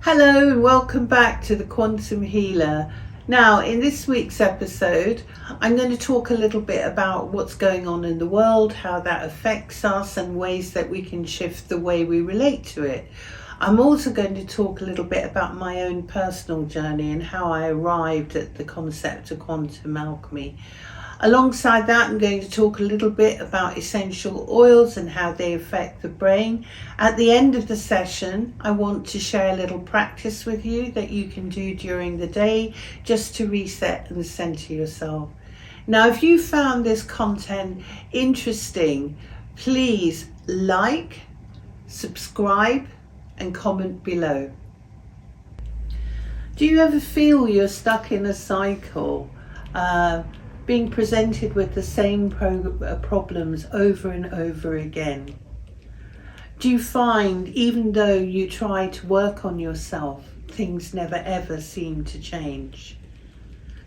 Hello and welcome back to the Quantum Healer. Now, in this week's episode, I'm going to talk a little bit about what's going on in the world, how that affects us, and ways that we can shift the way we relate to it. I'm also going to talk a little bit about my own personal journey and how I arrived at the concept of quantum alchemy. Alongside that, I'm going to talk a little bit about essential oils and how they affect the brain. At the end of the session, I want to share a little practice with you that you can do during the day just to reset and center yourself. Now, if you found this content interesting, please like, subscribe, and comment below. Do you ever feel you're stuck in a cycle? Being presented with the same problems over and over again? Do you find even though you try to work on yourself, things never ever seem to change?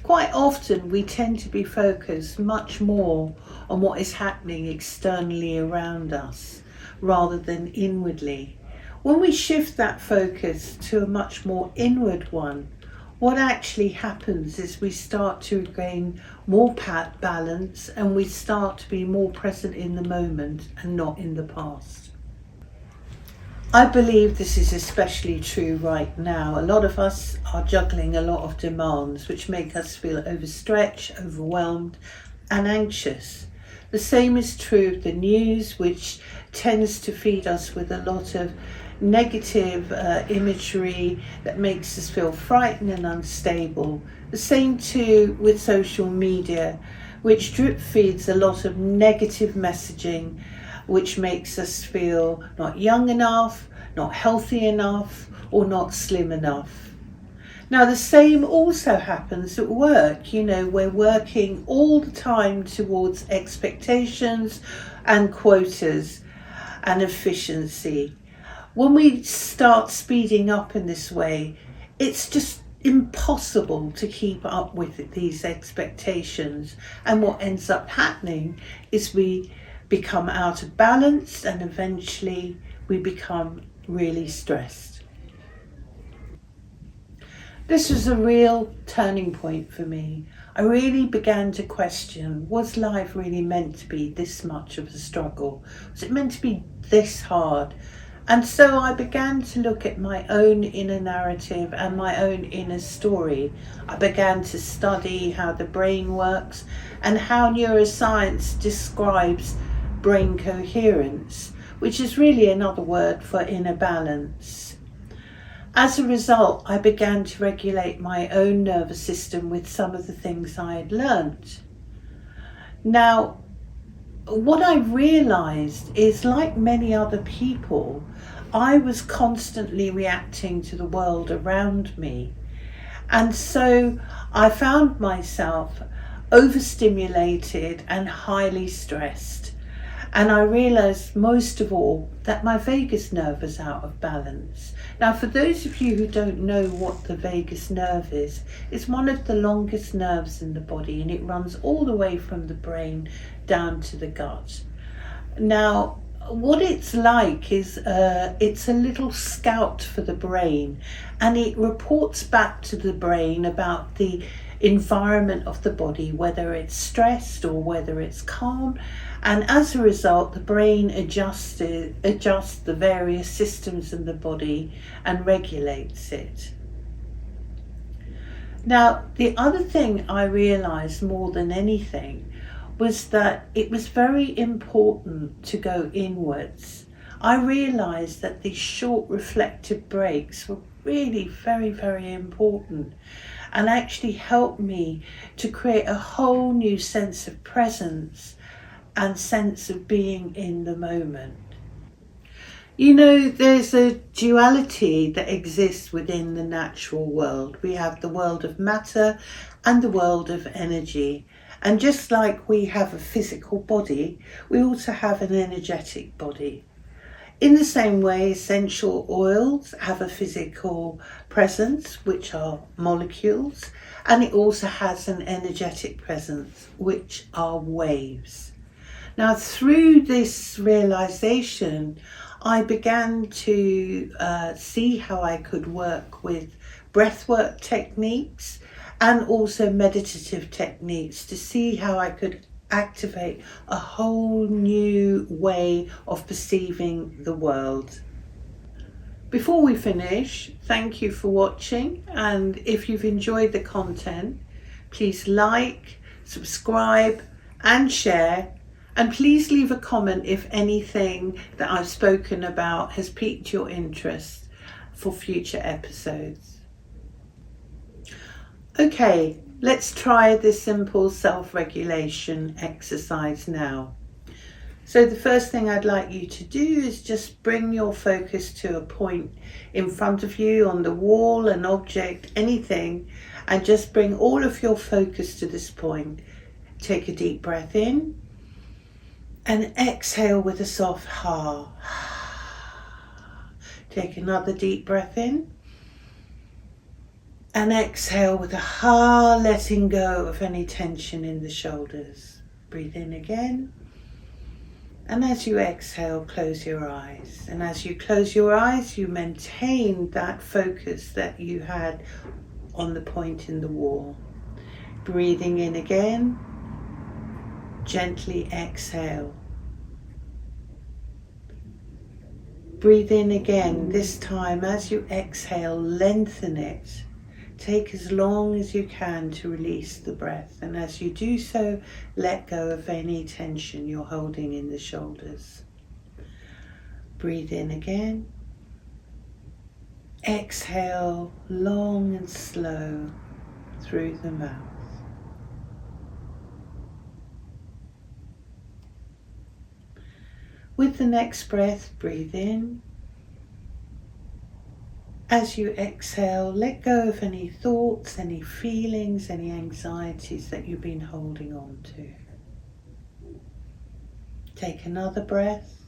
Quite often we tend to be focused much more on what is happening externally around us rather than inwardly. When we shift that focus to a much more inward one, what actually happens is we start to gain more balance and we start to be more present in the moment and not in the past. I believe this is especially true right now. A lot of us are juggling a lot of demands which make us feel overstretched, overwhelmed and anxious. The same is true of the news, which tends to feed us with a lot of negative imagery that makes us feel frightened and unstable. The same too with social media, which drip feeds a lot of negative messaging, which makes us feel not young enough, not healthy enough, or not slim enough. Now, the same also happens at work. We're working all the time towards expectations and quotas and efficiency. When we start speeding up in this way, it's just impossible to keep up with these expectations. And what ends up happening is we become out of balance and eventually we become really stressed. This was a real turning point for me. I really began to question, was life really meant to be this much of a struggle? Was it meant to be this hard? And so I began to look at my own inner narrative and my own inner story. I began to study how the brain works and how neuroscience describes brain coherence, which is really another word for inner balance. As a result, I began to regulate my own nervous system with some of the things I had learnt. Now, what I realised is, like many other people, I was constantly reacting to the world around me. And so I found myself overstimulated and highly stressed. And I realised most of all that my vagus nerve was out of balance. Now, for those of you who don't know what the vagus nerve is, it's one of the longest nerves in the body and it runs all the way from the brain down to the gut. Now, what it's like is it's a little scout for the brain, and it reports back to the brain about the environment of the body, whether it's stressed or whether it's calm. And as a result, the brain adjusts the various systems in the body and regulates it. Now, the other thing I realized more than anything was that it was very important to go inwards. I realized that these short reflective breaks were really very, very important and actually helped me to create a whole new sense of presence and sense of being in the moment. There's a duality that exists within the natural world. We have the world of matter and the world of energy. And just like we have a physical body, we also have an energetic body. In the same way, essential oils have a physical presence, which are molecules, and it also has an energetic presence, which are waves. Now, through this realization, I began to see how I could work with breathwork techniques and also meditative techniques to see how I could activate a whole new way of perceiving the world. Before we finish, thank you for watching, and if you've enjoyed the content, please like, subscribe and share, and please leave a comment if anything that I've spoken about has piqued your interest for future episodes. Okay, let's try this simple self-regulation exercise now. So the first thing I'd like you to do is just bring your focus to a point in front of you, on the wall, an object, anything, and just bring all of your focus to this point. Take a deep breath in and exhale with a soft ha. Take another deep breath in and exhale with a ha, letting go of any tension in the shoulders. Breathe in again. And as you exhale, close your eyes. And as you close your eyes, you maintain that focus that you had on the point in the wall. Breathing in again, gently exhale. Breathe in again. This time, as you exhale, lengthen it. Take as long as you can to release the breath, and as you do so, let go of any tension you're holding in the shoulders. Breathe in again. Exhale long and slow through the mouth. With the next breath, breathe in. As you exhale, let go of any thoughts, any feelings, any anxieties that you've been holding on to. Take another breath.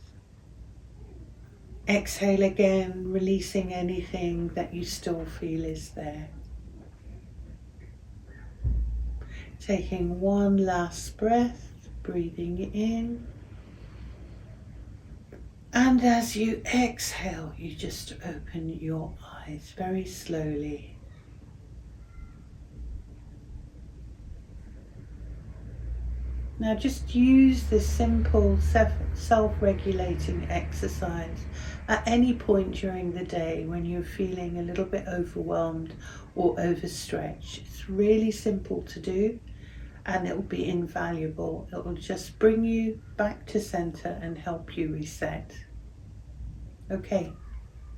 Exhale again, releasing anything that you still feel is there. Taking one last breath, breathing in. And as you exhale, you just open your eyes very slowly. Now just use this simple self-regulating exercise at any point during the day when you're feeling a little bit overwhelmed or overstretched. It's really simple to do, and it will be invaluable. It will just bring you back to center and help you reset. Okay,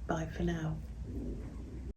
bye for now.